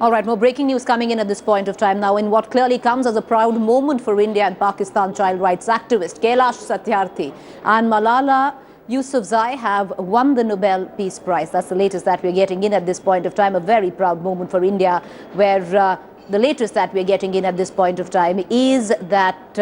All right, more breaking news coming in at this point of time now in what clearly comes as a proud moment for India and Pakistan child rights activist Kailash Satyarthi and Malala Yousafzai have won the Nobel Peace Prize. That's the latest that we're getting in at this point of time. A very proud moment for India, where the latest that we're getting in at this point of time is that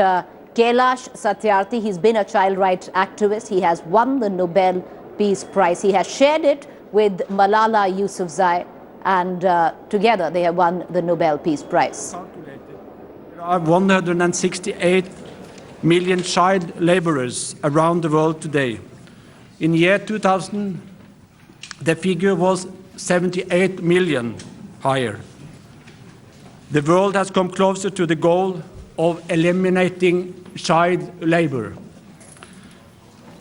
Kailash Satyarthi, he's been a child rights activist. He has won the Nobel Peace Prize. He has shared it with Malala Yousafzai, and together they have won the Nobel Peace Prize. There are 168 million child laborers around the world today. In year 2000, the figure was 78 million higher. The world has come closer to the goal of eliminating child labor.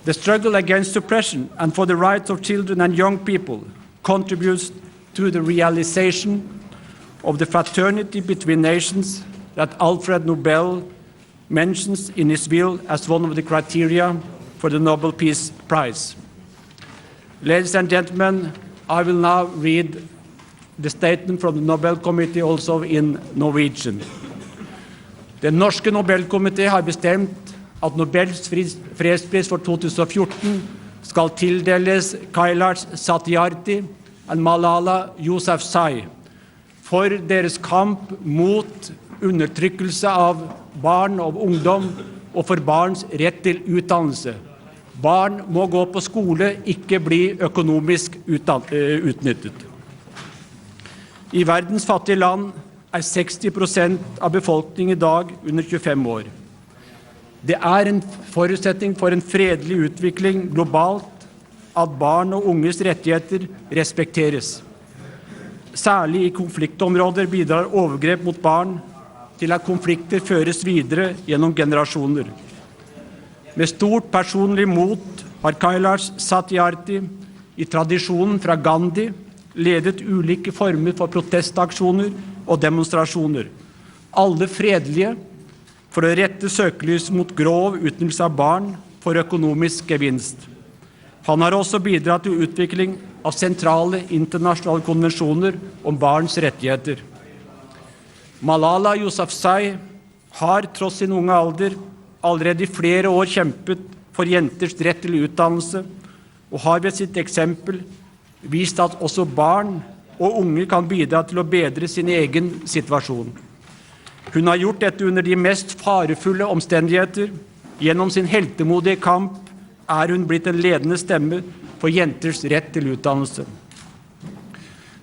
The struggle against suppression and for the rights of children and young people contributes to the realization of the fraternity between nations that Alfred Nobel mentions in his will as one of the criteria for the Nobel Peace Prize. Ladies and gentlemen, I will now read the statement from the Nobel Committee also in Norwegian. Den norske Nobelkomité har bestemt at Nobels fredspris for 2014 skal tildeles Kailash Satyarthi og Malala Yousafzai for deres kamp mot undertrykkelse av barn og ungdom og for barns rett til utdannelse. Barn må gå på skole, ikke bli økonomisk utnyttet. I verdens fattige land 60% av befolkningen i dag under 25 år. Det en forutsetning for en fredelig utvikling globalt at barn og unges rettigheter respekteres. Særlig i konfliktområder bidrar overgrep mot barn til at konflikter føres videre gjennom generasjoner. Med stort personlig mot har Kailash Satyarthi i tradisjonen fra Gandhi ledet ulike former for protestaksjoner og demonstrasjoner. Alle fredelige for å rette søkelys mot grov utnyttelse av barn for økonomisk gevinst. Han har også bidratt til utvikling av sentrale internasjonale konvensjoner om barns rettigheter. Malala Yousafzai har tross sin unge alder allerede i flere år kjempet for jenters rett til utdannelse og har ved sitt eksempel vist at også barn og unge kan bidra til å bedre sin egen situasjon. Hun har gjort dette under de mest farefulle omstendigheter. Gjennom sin heltemodige kamp hun blitt en ledende stemme for jenters rett til utdannelse.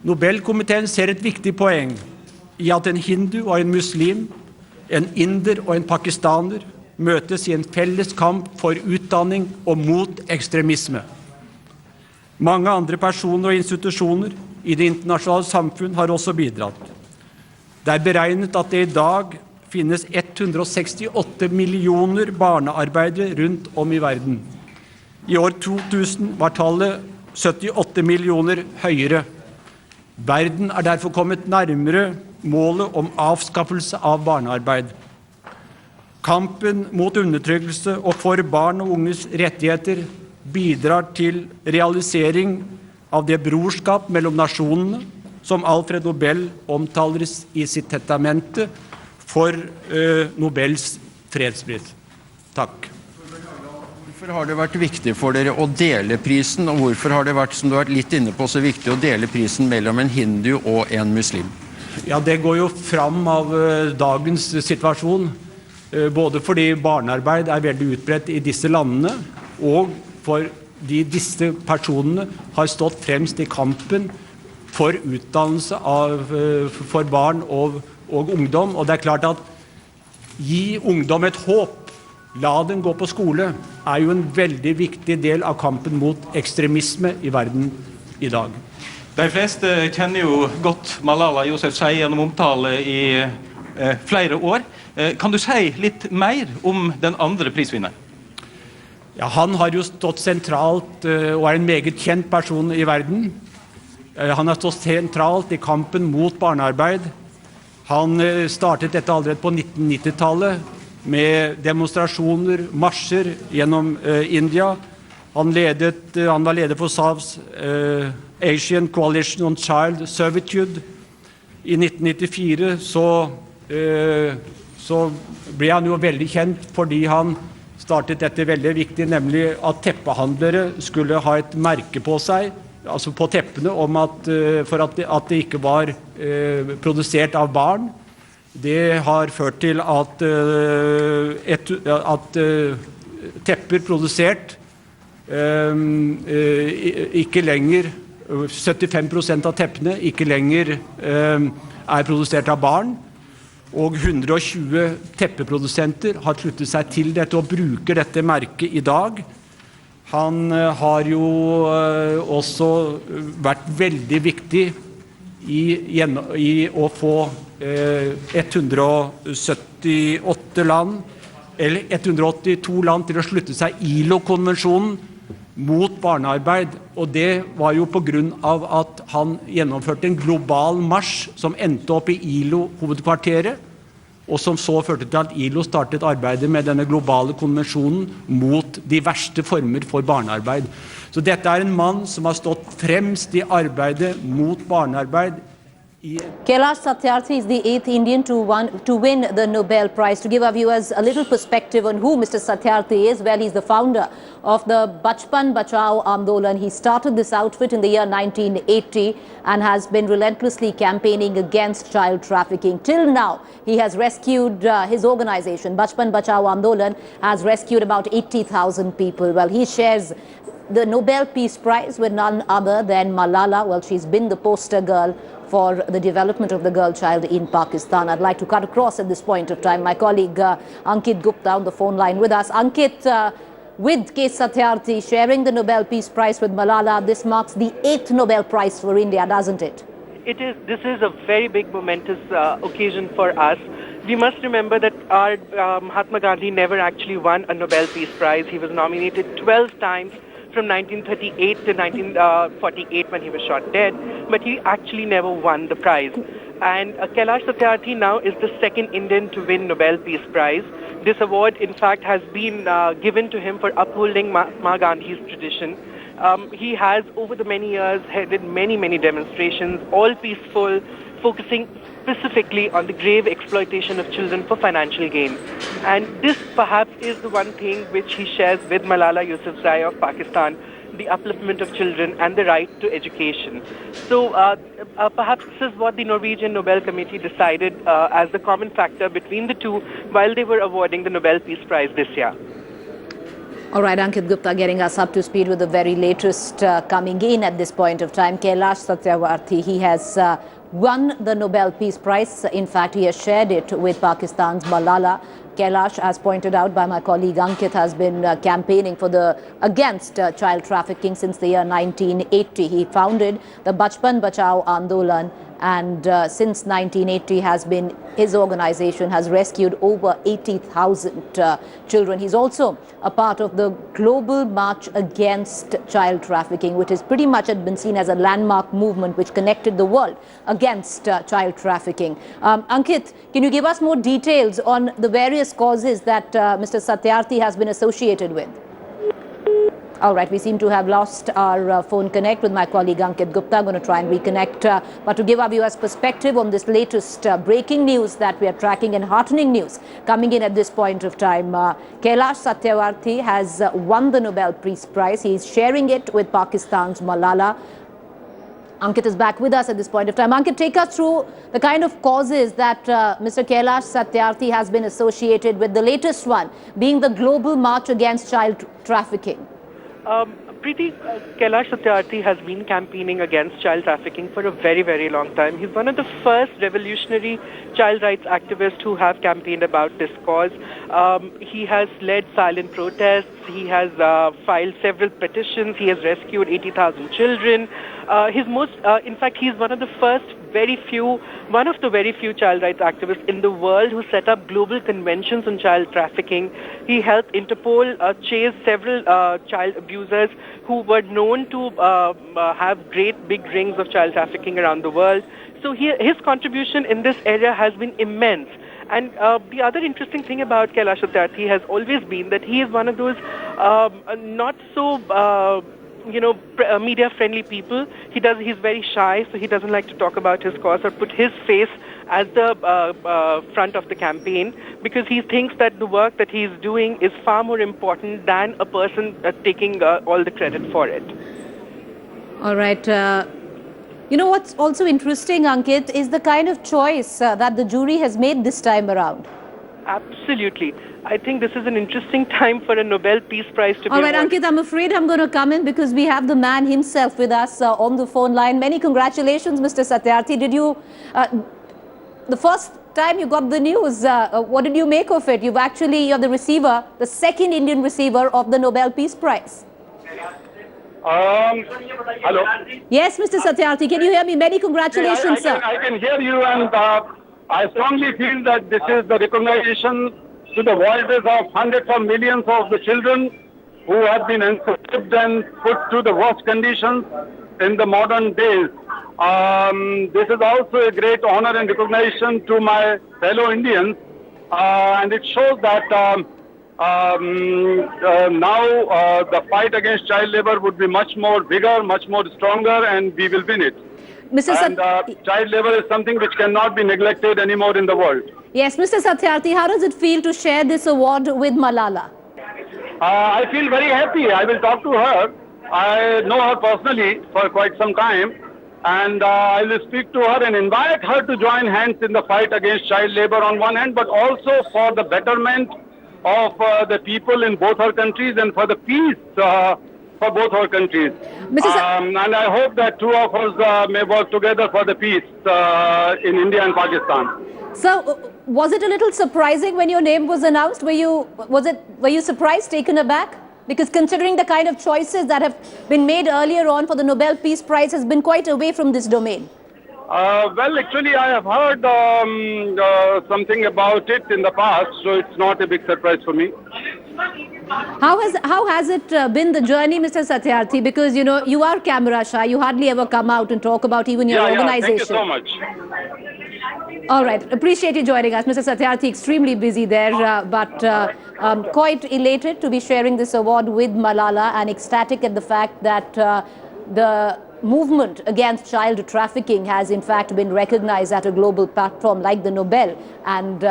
Nobelkomiteen ser et viktig poeng i at en hindu og en muslim, en inder og en pakistaner møtes i en felles kamp for utdanning og mot ekstremisme. Mange andre personer og institusjoner i det internasjonale samfunn har også bidratt. Det beregnet at det i dag finnes 168 millioner barnearbeidere rundt om i verden. I år 2000 var tallet 78 millioner høyere. Verden derfor kommet nærmere målet om avskaffelse av barnearbeid. Kampen mot undertrykkelse og for barn og unges rettigheter bidrar til realisering av det brorskap mellom nasjonene som Alfred Nobel omtaler i sitt testamente for Nobels fredspris. Takk. Hvorfor har det vært viktig for dere å dele prisen, og hvorfor har det vært, som du har vært litt inne på, så viktig å dele prisen mellom en hindu og en muslim? Ja, det går jo fram av dagens situasjon, både fordi barnearbeid veldig utbredt i disse landene, og fordi disse personene har stått fremst i kampen for utdannelse for barn og ungdom. Og det klart at gi ungdom et håp, la den gå på skole, jo en veldig viktig del av kampen mot ekstremisme i verden i dag. De fleste kjenner jo godt Malala Yousafzai gjennom omtale i flere år. Kan du si litt mer om den andre prisvinneren? Ja, han har jo stått sentralt og en meget kjent person i verden. Han har stått sentralt i kampen mot barnearbeid. Han startet dette allerede på 1990-tallet med demonstrasjoner, marsjer gjennom India. Han var leder for SAVs Asian Coalition on Child Servitude. I 1994 så ble han jo veldig kjent fordi han startet dette veldig viktig, nemlig at teppehandlere skulle ha et merke på seg, altså på teppene, om for at det ikke var produsert av barn. Det har ført til at tepper produsert ikke lenger, 75% av teppene ikke lenger produsert av barn, og 120 teppeprodusenter har sluttet seg til dette og bruker dette merket i dag. Han har jo også vært veldig viktig i å få 178 land, eller 182 land til å slutte seg ILO-konvensjonen mot barnearbeid, og det var jo på grunn av at han gjennomførte en global marsj som endte opp i ILO-hovedkvarteret, og som så førte til at ILO startet arbeidet med denne globale konvensjonen mot de verste former for barnearbeid. Så dette en mann som har stått fremst i arbeidet mot barnearbeid. Kailash Satyarthi is the 8th Indian to win the Nobel Prize. To give our viewers a little perspective on who Mr. Satyarthi is, well, he's the founder of the Bachpan, Bachao Andolan. He started this outfit in the year 1980 and has been relentlessly campaigning against child trafficking. Till now, he has rescued, his organization, Bachpan, Bachao Andolan, has rescued about 80,000 people. Well, he shares the Nobel Peace Prize with none other than Malala. Well, she's been the poster girl for the development of the girl child in Pakistan. I'd like to cut across at this point of time my colleague Ankit Gupta on the phone line with us. Ankit, with K. Satyarthi sharing the Nobel Peace Prize with Malala, this marks the 8th Nobel Prize for India, doesn't it? It is. This is a very big momentous occasion for us. We must remember that our Mahatma Gandhi never actually won a Nobel Peace Prize. He was nominated 12 times from 1938 to 1948 when he was shot dead, but he actually never won the prize. And Kailash Satyarthi now is the second Indian to win Nobel Peace Prize. This award, in fact, has been given to him for upholding Mahatma Gandhi's tradition. He has, over the many years, headed many demonstrations, all peaceful, focusing specifically on the grave exploitation of children for financial gain. And this perhaps is the one thing which he shares with Malala Yousafzai of Pakistan, the upliftment of children and the right to education. So perhaps this is what the Norwegian Nobel Committee decided as the common factor between the two while they were awarding the Nobel Peace Prize this year. All right, Ankit Gupta getting us up to speed with the very latest coming in at this point of time. Kailash Satyarthi, he has won the Nobel Peace Prize. In fact, he has shared it with Pakistan's Malala. Kailash, as pointed out by my colleague Ankit, has been campaigning against child trafficking since the year 1980. He founded the Bachpan Bachao Andolan, and since 1980 his organization has rescued over 80,000 children. He's also a part of the global march against child trafficking, which is pretty much had been seen as a landmark movement which connected the world against child trafficking. Ankit, can you give us more details on the various causes that Mr. Satyarthi has been associated with? All right, we seem to have lost our phone connect with my colleague Ankit Gupta. I'm going to try and reconnect. But to give our viewers perspective on this latest breaking news that we are tracking and heartening news coming in at this point of time, Kailash Satyarthi has won the Nobel Peace Prize. He's sharing it with Pakistan's Malala. Ankit is back with us at this point of time. Ankit, take us through the kind of causes that Mr. Kailash Satyarthi has been associated with, the latest one being the global march against child trafficking. Kailash Satyarthi has been campaigning against child trafficking for a very long time. He's one of the first revolutionary child rights activists who have campaigned about this cause. He has led silent protests. He has filed several petitions. He has rescued 80,000 children. In fact, he's one of the very few child rights activists in the world who set up global conventions on child trafficking. He helped Interpol chase several child abusers who were known to have great big rings of child trafficking around the world. So his contribution in this area has been immense. And the other interesting thing about Kailash Satyarthi has always been that he is one of those not so media-friendly people. He's very shy, so he doesn't like to talk about his cause or put his face as the front of the campaign, because he thinks that the work that he's doing is far more important than a person taking all the credit for it. All right. What's also interesting, Ankit, is the kind of choice that the jury has made this time around. Absolutely. I think this is an interesting time for a Nobel Peace Prize to be awarded. All right, awarded. Ankit, I'm afraid I'm going to come in because we have the man himself with us on the phone line. Many congratulations, Mr. Satyarthi. Did you, the first time you got the news, what did you make of it? You're the receiver, the second Indian receiver of the Nobel Peace Prize. Hello. Yes, Mr. Satyarthi, can you hear me? Many congratulations, sir. I can hear you, and I strongly feel that this is the recognition to the voices of hundreds of millions of the children who have been enslaved and put to the worst conditions in the modern days. This is also a great honor and recognition to my fellow Indians, and it shows that now the fight against child labor would be much more bigger, much more stronger, and we will win it. And child labor is something which cannot be neglected anymore in the world. Yes, Mr. Satyarthi, how does it feel to share this award with Malala? I feel very happy. I will talk to her. I know her personally for quite some time, and I will speak to her and invite her to join hands in the fight against child labor on one hand, but also for the betterment of the people in both our countries and for the peace for both our countries. And I hope that two of us may work together for the peace in India and Pakistan. So, was it a little surprising when your name was announced? Were you surprised, taken aback? Because considering the kind of choices that have been made earlier on for the Nobel Peace Prize has been quite away from this domain. Well, actually, I have heard something about it in the past, so it's not a big surprise for me. How has it been the journey, Mr. Satyarthi? Because you are camera shy. You hardly ever come out and talk about even your organization. Thank you so much. All right, appreciate you joining us, Mr. Satyarthi. Extremely busy there, but quite elated to be sharing this award with Malala, and ecstatic at the fact that the movement against child trafficking has in fact been recognized at a global platform like the Nobel, and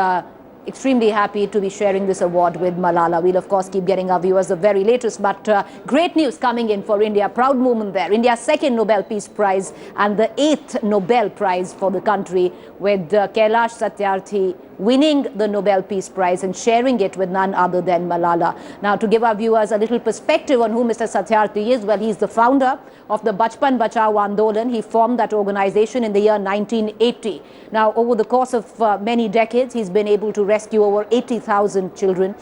extremely happy to be sharing this award with Malala. We'll of course keep getting our viewers the very latest, but great news coming in for India. Proud moment there. India's second Nobel Peace Prize and the 8th Nobel Prize for the country, with Kailash Satyarthi winning the Nobel Peace Prize and sharing it with none other than Malala. Now, to give our viewers a little perspective on who Mr. Satyarthi is, well, he's the founder of the Bachpan, Bachao Andolan. He formed that organization in the year 1980. Now, over the course of many decades, he's been able to rescue over 80,000 children,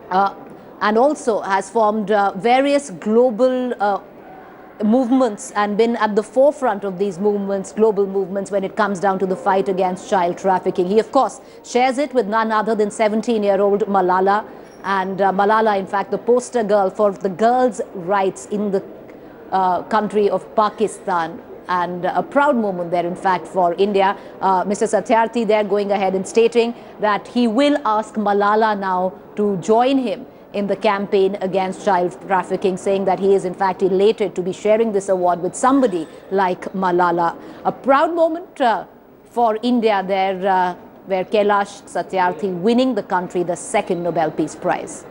and also has formed various global movements and been at the forefront of these movements, global movements, when it comes down to the fight against child trafficking. He, of course, shares it with none other than 17-year-old Malala, and Malala, in fact, the poster girl for the girls' rights in the country of Pakistan. And a proud moment there, in fact, for India. Mr. Satyarthi there going ahead and stating that he will ask Malala now to join him in the campaign against child trafficking, saying that he is in fact elated to be sharing this award with somebody like Malala. A proud moment for India there, where Kailash Satyarthi winning the country the second Nobel Peace Prize.